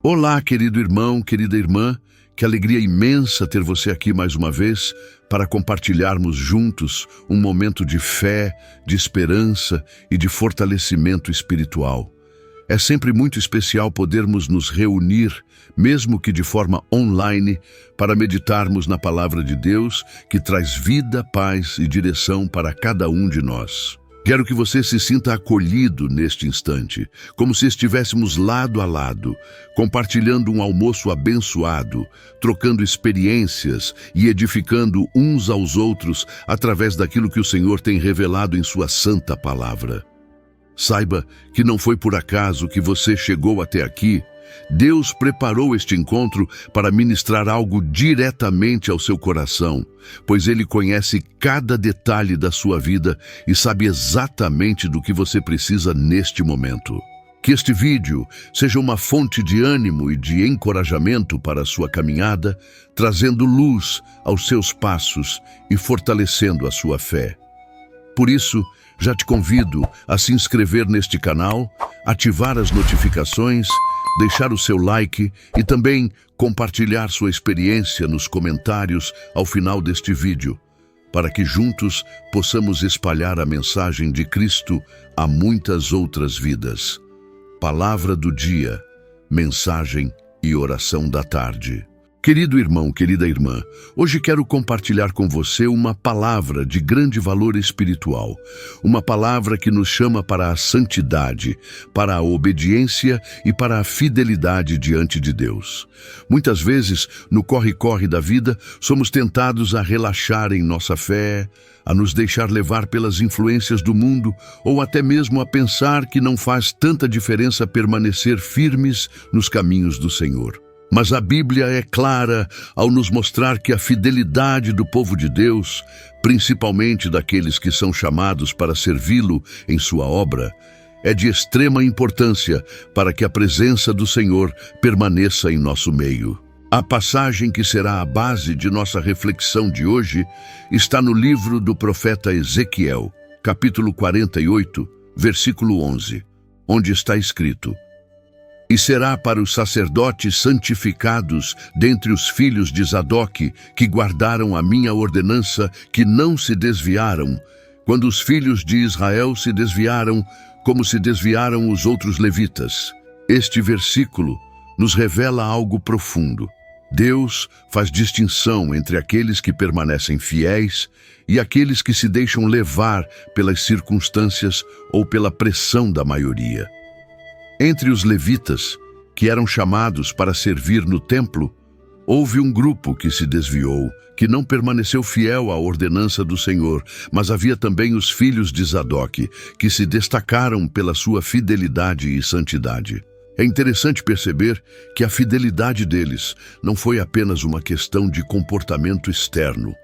Olá, querido irmão, querida irmã, que alegria imensa ter você aqui mais uma vez para compartilharmos juntos um momento de fé, de esperança e de fortalecimento espiritual. É sempre muito especial podermos nos reunir, mesmo que de forma online, para meditarmos na palavra de Deus, que traz vida, paz e direção para cada um de nós. Quero que você se sinta acolhido neste instante, como se estivéssemos lado a lado, compartilhando um almoço abençoado, trocando experiências e edificando uns aos outros através daquilo que o Senhor tem revelado em sua santa palavra. Saiba que não foi por acaso que você chegou até aqui. Deus preparou este encontro para ministrar algo diretamente ao seu coração, pois Ele conhece cada detalhe da sua vida e sabe exatamente do que você precisa neste momento. Que este vídeo seja uma fonte de ânimo e de encorajamento para a sua caminhada, trazendo luz aos seus passos e fortalecendo a sua fé. Por isso, já te convido a se inscrever neste canal, ativar as notificações, deixar o seu like e também compartilhar sua experiência nos comentários ao final deste vídeo, para que juntos possamos espalhar a mensagem de Cristo a muitas outras vidas. Palavra do dia, mensagem e oração da tarde. Querido irmão, querida irmã, hoje quero compartilhar com você uma palavra de grande valor espiritual, uma palavra que nos chama para a santidade, para a obediência e para a fidelidade diante de Deus. Muitas vezes, no corre-corre da vida, somos tentados a relaxar em nossa fé, a nos deixar levar pelas influências do mundo ou até mesmo a pensar que não faz tanta diferença permanecer firmes nos caminhos do Senhor. Mas a Bíblia é clara ao nos mostrar que a fidelidade do povo de Deus, principalmente daqueles que são chamados para servi-lo em sua obra, é de extrema importância para que a presença do Senhor permaneça em nosso meio. A passagem que será a base de nossa reflexão de hoje está no livro do profeta Ezequiel, capítulo 48, versículo 11, onde está escrito: "E será para os sacerdotes santificados dentre os filhos de Zadoque, que guardaram a minha ordenança, que não se desviaram, quando os filhos de Israel se desviaram, como se desviaram os outros levitas." Este versículo nos revela algo profundo. Deus faz distinção entre aqueles que permanecem fiéis e aqueles que se deixam levar pelas circunstâncias ou pela pressão da maioria. Entre os levitas, que eram chamados para servir no templo, houve um grupo que se desviou, que não permaneceu fiel à ordenança do Senhor, mas havia também os filhos de Zadoque, que se destacaram pela sua fidelidade e santidade. É interessante perceber que a fidelidade deles não foi apenas uma questão de comportamento externo,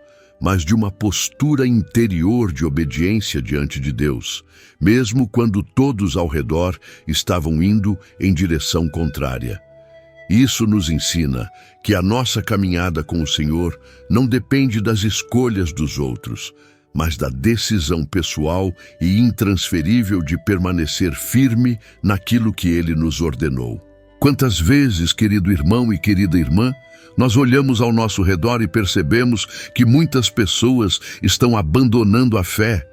mas de uma postura interior de obediência diante de Deus, mesmo quando todos ao redor estavam indo em direção contrária. Isso nos ensina que a nossa caminhada com o Senhor não depende das escolhas dos outros, mas da decisão pessoal e intransferível de permanecer firme naquilo que Ele nos ordenou. Quantas vezes, querido irmão e querida irmã, nós olhamos ao nosso redor e percebemos que muitas pessoas estão abandonando a fé,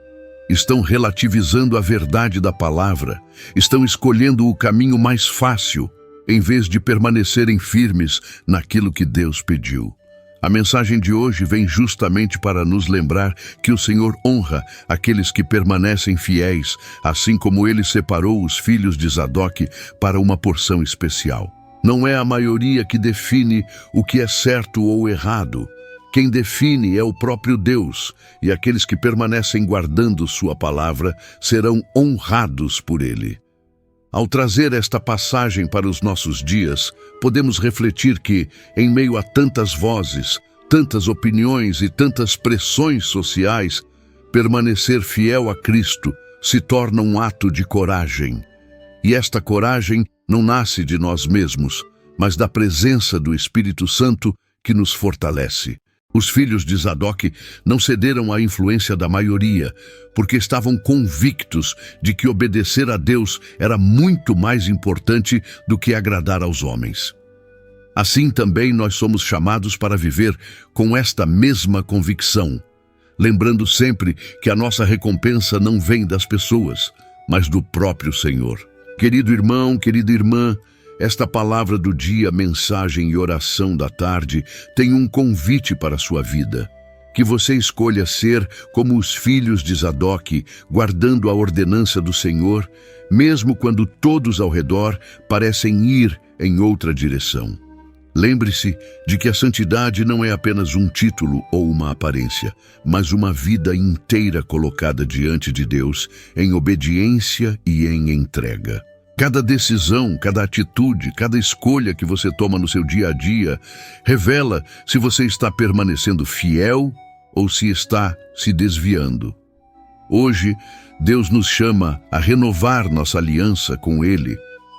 estão relativizando a verdade da palavra, estão escolhendo o caminho mais fácil, em vez de permanecerem firmes naquilo que Deus pediu. A mensagem de hoje vem justamente para nos lembrar que o Senhor honra aqueles que permanecem fiéis, assim como Ele separou os filhos de Zadoque para uma porção especial. Não é a maioria que define o que é certo ou errado. Quem define é o próprio Deus, e aqueles que permanecem guardando sua palavra serão honrados por Ele. Ao trazer esta passagem para os nossos dias, podemos refletir que, em meio a tantas vozes, tantas opiniões e tantas pressões sociais, permanecer fiel a Cristo se torna um ato de coragem. E esta coragem não nasce de nós mesmos, mas da presença do Espírito Santo que nos fortalece. Os filhos de Zadok não cederam à influência da maioria, porque estavam convictos de que obedecer a Deus era muito mais importante do que agradar aos homens. Assim também nós somos chamados para viver com esta mesma convicção, lembrando sempre que a nossa recompensa não vem das pessoas, mas do próprio Senhor. Querido irmão, querida irmã, esta palavra do dia, mensagem e oração da tarde tem um convite para a sua vida. Que você escolha ser como os filhos de Zadok, guardando a ordenança do Senhor, mesmo quando todos ao redor parecem ir em outra direção. Lembre-se de que a santidade não é apenas um título ou uma aparência, mas uma vida inteira colocada diante de Deus em obediência e em entrega. Cada decisão, cada atitude, cada escolha que você toma no seu dia a dia revela se você está permanecendo fiel ou se está se desviando. Hoje, Deus nos chama a renovar nossa aliança com Ele,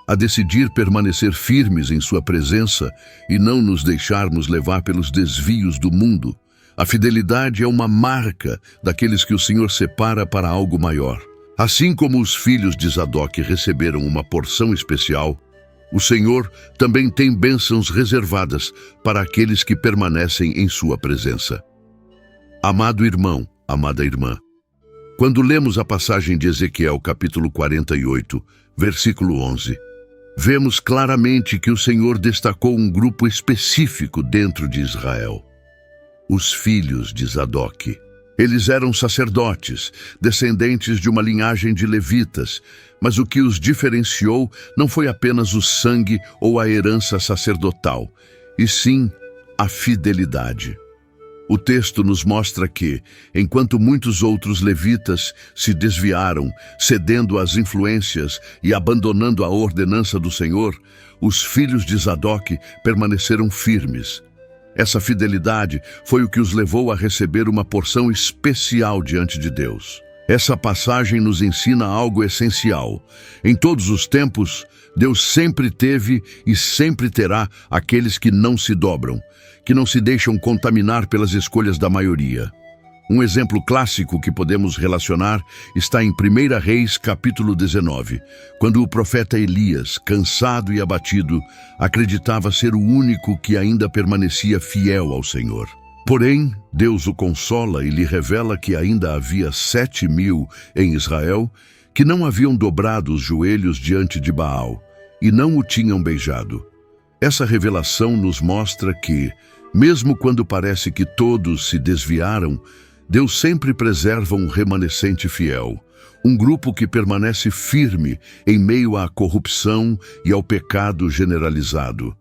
a decidir permanecer firmes em sua presença e não nos deixarmos levar pelos desvios do mundo. A fidelidade é uma marca daqueles que o Senhor separa para algo maior. Assim como os filhos de Zadok receberam uma porção especial, o Senhor também tem bênçãos reservadas para aqueles que permanecem em sua presença. Amado irmão, amada irmã, quando lemos a passagem de Ezequiel, capítulo 48, versículo 11, vemos claramente que o Senhor destacou um grupo específico dentro de Israel: os filhos de Zadok. Eles eram sacerdotes, descendentes de uma linhagem de levitas, mas o que os diferenciou não foi apenas o sangue ou a herança sacerdotal, e sim a fidelidade. O texto nos mostra que, enquanto muitos outros levitas se desviaram, cedendo às influências e abandonando a ordenança do Senhor, os filhos de Zadok permaneceram firmes. Essa fidelidade foi o que os levou a receber uma porção especial diante de Deus. Essa passagem nos ensina algo essencial. Em todos os tempos, Deus sempre teve e sempre terá aqueles que não se dobram, que não se deixam contaminar pelas escolhas da maioria. Um exemplo clássico que podemos relacionar está em 1 Reis, capítulo 19, quando o profeta Elias, cansado e abatido, acreditava ser o único que ainda permanecia fiel ao Senhor. Porém, Deus o consola e lhe revela que ainda havia 7.000 em Israel que não haviam dobrado os joelhos diante de Baal e não o tinham beijado. Essa revelação nos mostra que, mesmo quando parece que todos se desviaram, Deus sempre preserva um remanescente fiel, um grupo que permanece firme em meio à corrupção e ao pecado generalizado.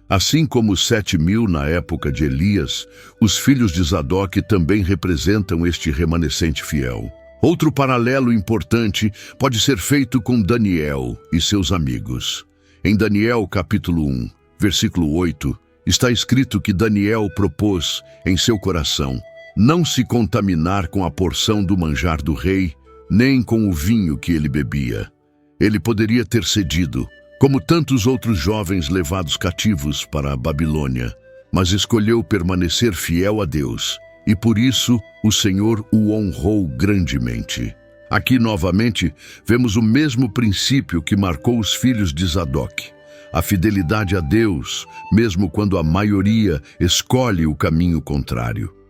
Assim como os 7.000 na época de Elias, os filhos de Zadok também representam este remanescente fiel. Outro paralelo importante pode ser feito com Daniel e seus amigos. Em Daniel capítulo 1, versículo 8, está escrito que Daniel propôs em seu coração não se contaminar com a porção do manjar do rei, nem com o vinho que ele bebia. Ele poderia ter cedido, como tantos outros jovens levados cativos para a Babilônia, mas escolheu permanecer fiel a Deus, e por isso o Senhor o honrou grandemente. Aqui novamente vemos o mesmo princípio que marcou os filhos de Zadok: a fidelidade a Deus, mesmo quando a maioria escolhe o caminho contrário.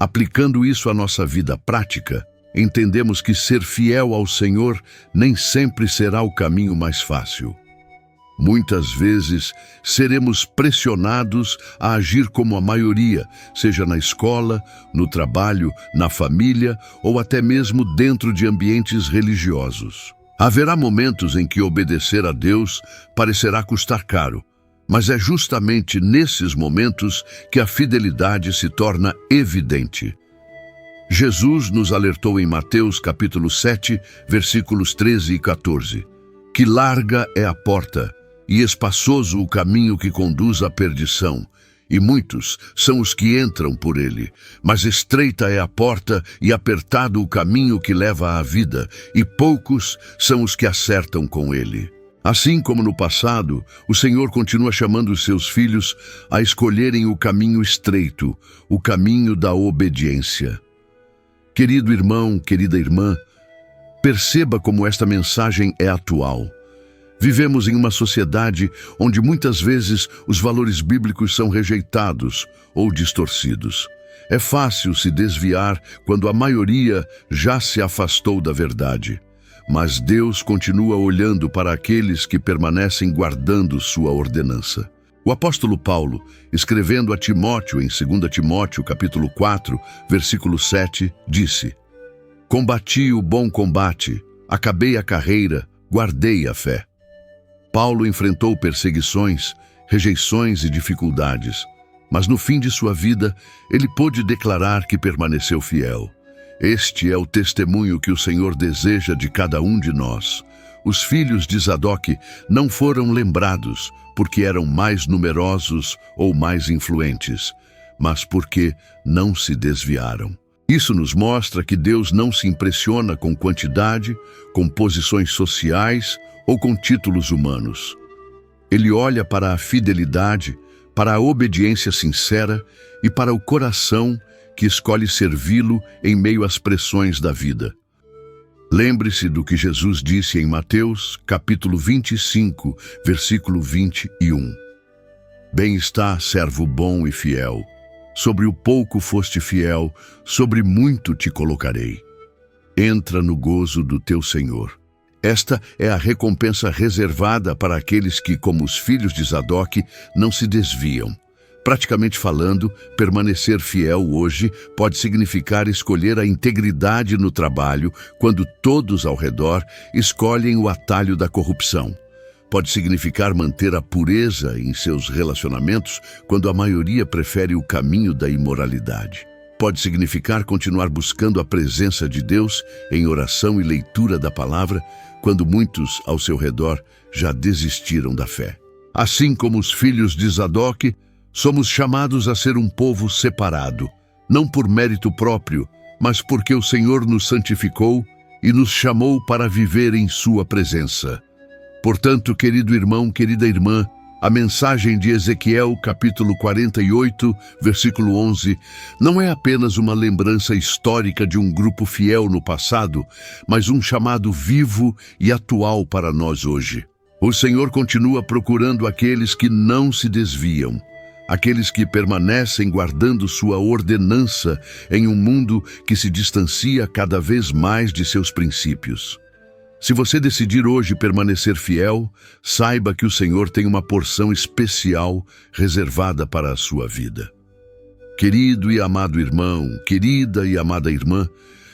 Aplicando isso à nossa vida prática, entendemos que ser fiel ao Senhor nem sempre será o caminho mais fácil. Muitas vezes seremos pressionados a agir como a maioria, seja na escola, no trabalho, na família ou até mesmo dentro de ambientes religiosos. Haverá momentos em que obedecer a Deus parecerá custar caro, mas é justamente nesses momentos que a fidelidade se torna evidente. Jesus nos alertou em Mateus capítulo 7, versículos 13 e 14, que larga é a porta e espaçoso o caminho que conduz à perdição, e muitos são os que entram por ele. Mas estreita é a porta e apertado o caminho que leva à vida, e poucos são os que acertam com ele. Assim como no passado, o Senhor continua chamando os seus filhos a escolherem o caminho estreito, o caminho da obediência. Querido irmão, querida irmã, perceba como esta mensagem é atual. Vivemos em uma sociedade onde muitas vezes os valores bíblicos são rejeitados ou distorcidos. É fácil se desviar quando a maioria já se afastou da verdade. Mas Deus continua olhando para aqueles que permanecem guardando sua ordenança. O apóstolo Paulo, escrevendo a Timóteo em 2 Timóteo, capítulo 4, versículo 7, disse: "Combati o bom combate, acabei a carreira, guardei a fé." Paulo enfrentou perseguições, rejeições e dificuldades, mas no fim de sua vida, ele pôde declarar que permaneceu fiel. Este é o testemunho que o Senhor deseja de cada um de nós. Os filhos de Zadok não foram lembrados porque eram mais numerosos ou mais influentes, mas porque não se desviaram. Isso nos mostra que Deus não se impressiona com quantidade, com posições sociais ou com títulos humanos. Ele olha para a fidelidade, para a obediência sincera e para o coração que escolhe servi-lo em meio às pressões da vida. Lembre-se do que Jesus disse em Mateus, capítulo 25, versículo 21. "Bem está, servo bom e fiel. Sobre o pouco foste fiel, sobre muito te colocarei. Entra no gozo do teu Senhor." Esta é a recompensa reservada para aqueles que, como os filhos de Zadok, não se desviam. Praticamente falando, permanecer fiel hoje pode significar escolher a integridade no trabalho quando todos ao redor escolhem o atalho da corrupção. Pode significar manter a pureza em seus relacionamentos quando a maioria prefere o caminho da imoralidade. Pode significar continuar buscando a presença de Deus em oração e leitura da palavra quando muitos ao seu redor já desistiram da fé. Assim como os filhos de Zadok, somos chamados a ser um povo separado, não por mérito próprio, mas porque o Senhor nos santificou e nos chamou para viver em sua presença. Portanto, querido irmão, querida irmã, a mensagem de Ezequiel, capítulo 48, versículo 11, não é apenas uma lembrança histórica de um grupo fiel no passado, mas um chamado vivo e atual para nós hoje. O Senhor continua procurando aqueles que não se desviam, aqueles que permanecem guardando sua ordenança em um mundo que se distancia cada vez mais de seus princípios. Se você decidir hoje permanecer fiel, saiba que o Senhor tem uma porção especial reservada para a sua vida. Querido e amado irmão, querida e amada irmã,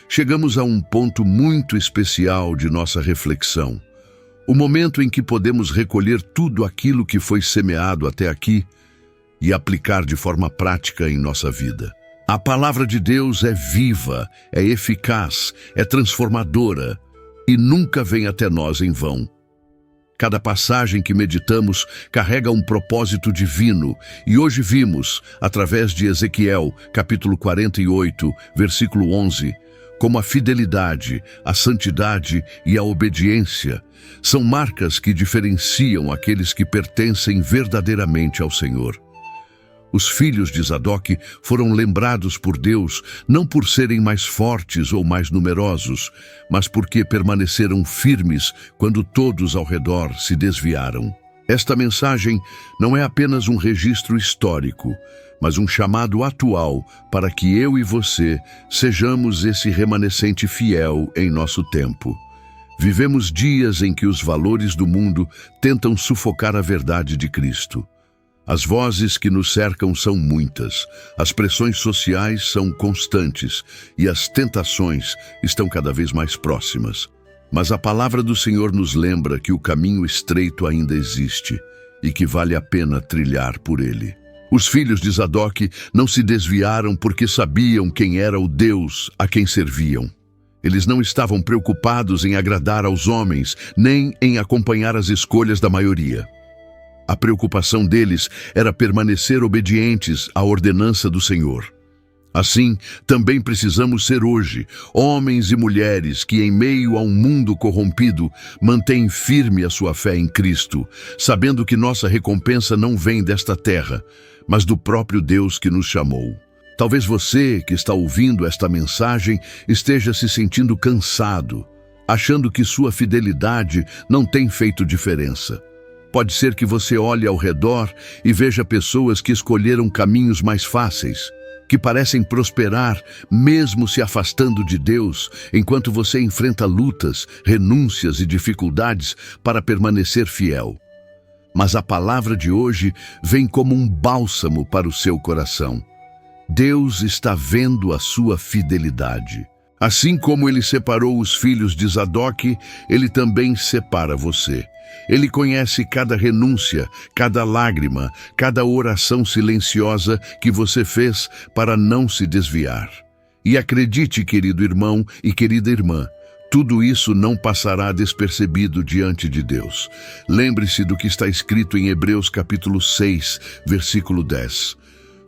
chegamos a um ponto muito especial de nossa reflexão. O momento em que podemos recolher tudo aquilo que foi semeado até aqui e aplicar de forma prática em nossa vida. A palavra de Deus é viva, é eficaz, é transformadora e nunca vem até nós em vão. Cada passagem que meditamos carrega um propósito divino e hoje vimos, através de Ezequiel, capítulo 48, versículo 11, como a fidelidade, a santidade e a obediência são marcas que diferenciam aqueles que pertencem verdadeiramente ao Senhor. Os filhos de Zadok foram lembrados por Deus não por serem mais fortes ou mais numerosos, mas porque permaneceram firmes quando todos ao redor se desviaram. Esta mensagem não é apenas um registro histórico, mas um chamado atual para que eu e você sejamos esse remanescente fiel em nosso tempo. Vivemos dias em que os valores do mundo tentam sufocar a verdade de Cristo. As vozes que nos cercam são muitas, as pressões sociais são constantes e as tentações estão cada vez mais próximas. Mas a palavra do Senhor nos lembra que o caminho estreito ainda existe e que vale a pena trilhar por ele. Os filhos de Zadok não se desviaram porque sabiam quem era o Deus a quem serviam. Eles não estavam preocupados em agradar aos homens, nem em acompanhar as escolhas da maioria. A preocupação deles era permanecer obedientes à ordenança do Senhor. Assim, também precisamos ser hoje homens e mulheres que, em meio a um mundo corrompido, mantêm firme a sua fé em Cristo, sabendo que nossa recompensa não vem desta terra, mas do próprio Deus que nos chamou. Talvez você, que está ouvindo esta mensagem, esteja se sentindo cansado, achando que sua fidelidade não tem feito diferença. Pode ser que você olhe ao redor e veja pessoas que escolheram caminhos mais fáceis, que parecem prosperar mesmo se afastando de Deus, enquanto você enfrenta lutas, renúncias e dificuldades para permanecer fiel. Mas a palavra de hoje vem como um bálsamo para o seu coração. Deus está vendo a sua fidelidade. Assim como Ele separou os filhos de Zadok, Ele também separa você. Ele conhece cada renúncia, cada lágrima, cada oração silenciosa que você fez para não se desviar. E acredite, querido irmão e querida irmã, tudo isso não passará despercebido diante de Deus. Lembre-se do que está escrito em Hebreus capítulo 6, versículo 10.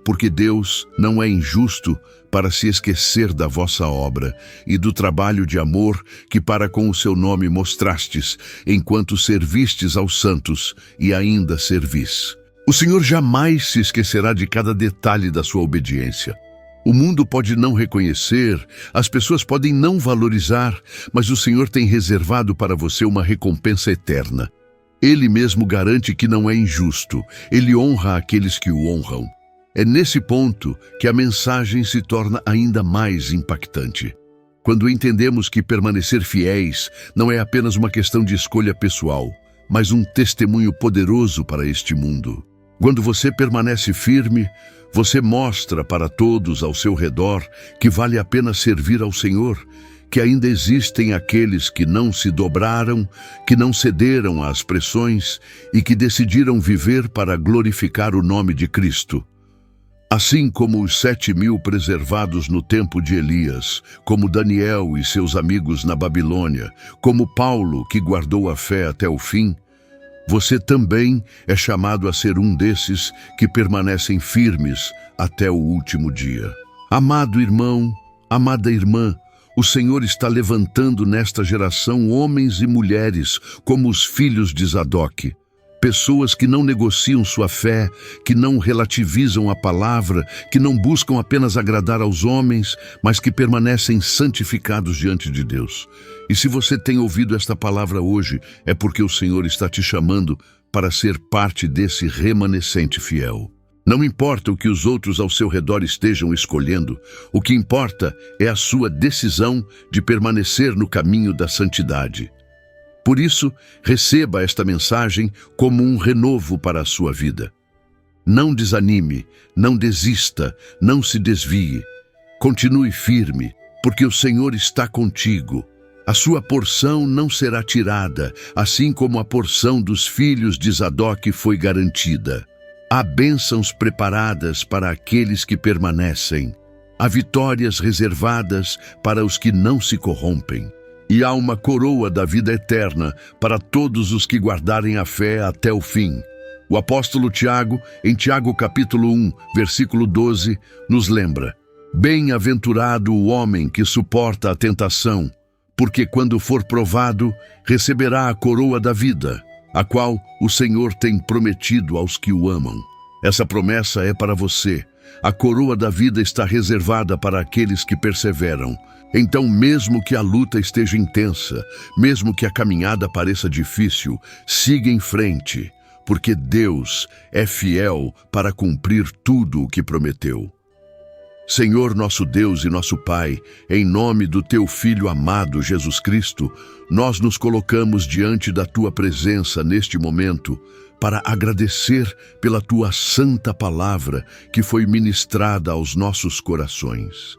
Porque Deus não é injusto para se esquecer da vossa obra e do trabalho de amor que para com o seu nome mostrastes, enquanto servistes aos santos e ainda servis. O Senhor jamais se esquecerá de cada detalhe da sua obediência. O mundo pode não reconhecer, as pessoas podem não valorizar, mas o Senhor tem reservado para você uma recompensa eterna. Ele mesmo garante que não é injusto, Ele honra aqueles que o honram. É nesse ponto que a mensagem se torna ainda mais impactante. Quando entendemos que permanecer fiéis não é apenas uma questão de escolha pessoal, mas um testemunho poderoso para este mundo. Quando você permanece firme, você mostra para todos ao seu redor que vale a pena servir ao Senhor, que ainda existem aqueles que não se dobraram, que não cederam às pressões e que decidiram viver para glorificar o nome de Cristo. Assim como os 7.000 preservados no tempo de Elias, como Daniel e seus amigos na Babilônia, como Paulo, que guardou a fé até o fim, você também é chamado a ser um desses que permanecem firmes até o último dia. Amado irmão, amada irmã, o Senhor está levantando nesta geração homens e mulheres como os filhos de Zadok. Pessoas que não negociam sua fé, que não relativizam a palavra, que não buscam apenas agradar aos homens, mas que permanecem santificados diante de Deus. E se você tem ouvido esta palavra hoje, é porque o Senhor está te chamando para ser parte desse remanescente fiel. Não importa o que os outros ao seu redor estejam escolhendo, o que importa é a sua decisão de permanecer no caminho da santidade. Por isso, receba esta mensagem como um renovo para a sua vida. Não desanime, não desista, não se desvie. Continue firme, porque o Senhor está contigo. A sua porção não será tirada, assim como a porção dos filhos de Zadok foi garantida. Há bênçãos preparadas para aqueles que permanecem. Há vitórias reservadas para os que não se corrompem. E há uma coroa da vida eterna para todos os que guardarem a fé até o fim. O apóstolo Tiago, em Tiago capítulo 1, versículo 12, nos lembra: Bem-aventurado o homem que suporta a tentação, porque quando for provado, receberá a coroa da vida, a qual o Senhor tem prometido aos que o amam. Essa promessa é para você. A coroa da vida está reservada para aqueles que perseveram. Então, mesmo que a luta esteja intensa, mesmo que a caminhada pareça difícil, siga em frente, porque Deus é fiel para cumprir tudo o que prometeu. Senhor nosso Deus e nosso Pai, em nome do Teu Filho amado Jesus Cristo, nós nos colocamos diante da Tua presença neste momento para agradecer pela Tua santa palavra que foi ministrada aos nossos corações.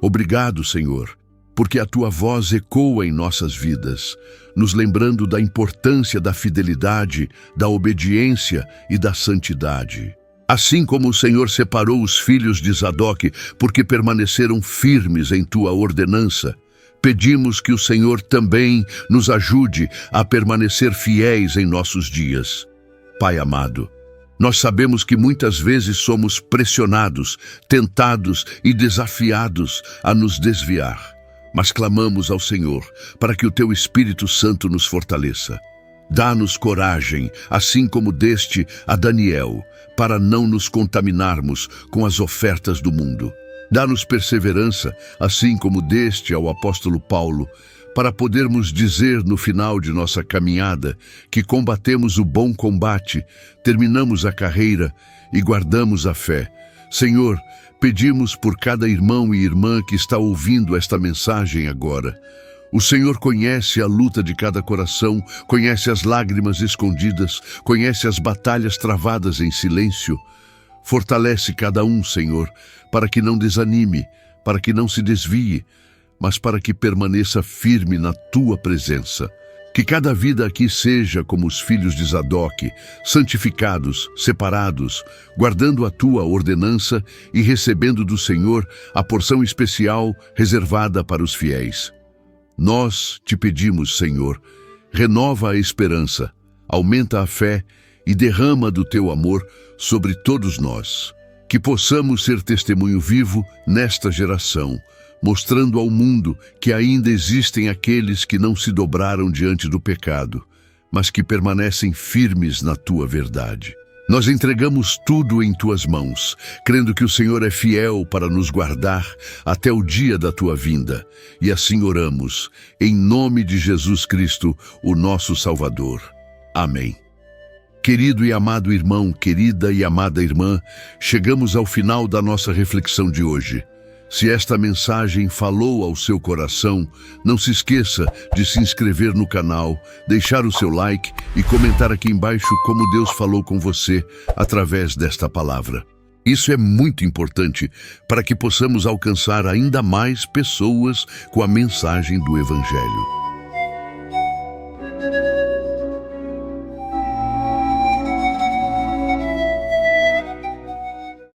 Obrigado, Senhor, porque a Tua voz ecoa em nossas vidas, nos lembrando da importância da fidelidade, da obediência e da santidade. Assim como o Senhor separou os filhos de Zadok porque permaneceram firmes em Tua ordenança, pedimos que o Senhor também nos ajude a permanecer fiéis em nossos dias. Pai amado, Nós sabemos que muitas vezes somos pressionados, tentados e desafiados a nos desviar, mas clamamos ao Senhor para que o Teu Espírito Santo nos fortaleça. Dá-nos coragem, assim como deste a Daniel, para não nos contaminarmos com as ofertas do mundo. Dá-nos perseverança, assim como deste ao apóstolo Paulo, para podermos dizer no final de nossa caminhada que combatemos o bom combate, terminamos a carreira e guardamos a fé. Senhor, pedimos por cada irmão e irmã que está ouvindo esta mensagem agora. O Senhor conhece a luta de cada coração, conhece as lágrimas escondidas, conhece as batalhas travadas em silêncio. Fortalece cada um, Senhor, para que não desanime, para que não se desvie, mas para que permaneça firme na Tua presença. Que cada vida aqui seja como os filhos de Zadok, santificados, separados, guardando a Tua ordenança e recebendo do Senhor a porção especial reservada para os fiéis. Nós te pedimos, Senhor, renova a esperança, aumenta a fé e derrama do Teu amor sobre todos nós. Que possamos ser testemunho vivo nesta geração, mostrando ao mundo que ainda existem aqueles que não se dobraram diante do pecado, mas que permanecem firmes na Tua verdade. Nós entregamos tudo em Tuas mãos, crendo que o Senhor é fiel para nos guardar até o dia da Tua vinda. E assim oramos, em nome de Jesus Cristo, o nosso Salvador. Amém. Querido e amado irmão, querida e amada irmã, chegamos ao final da nossa reflexão de hoje. Se esta mensagem falou ao seu coração, não se esqueça de se inscrever no canal, deixar o seu like e comentar aqui embaixo como Deus falou com você através desta palavra. Isso é muito importante para que possamos alcançar ainda mais pessoas com a mensagem do Evangelho.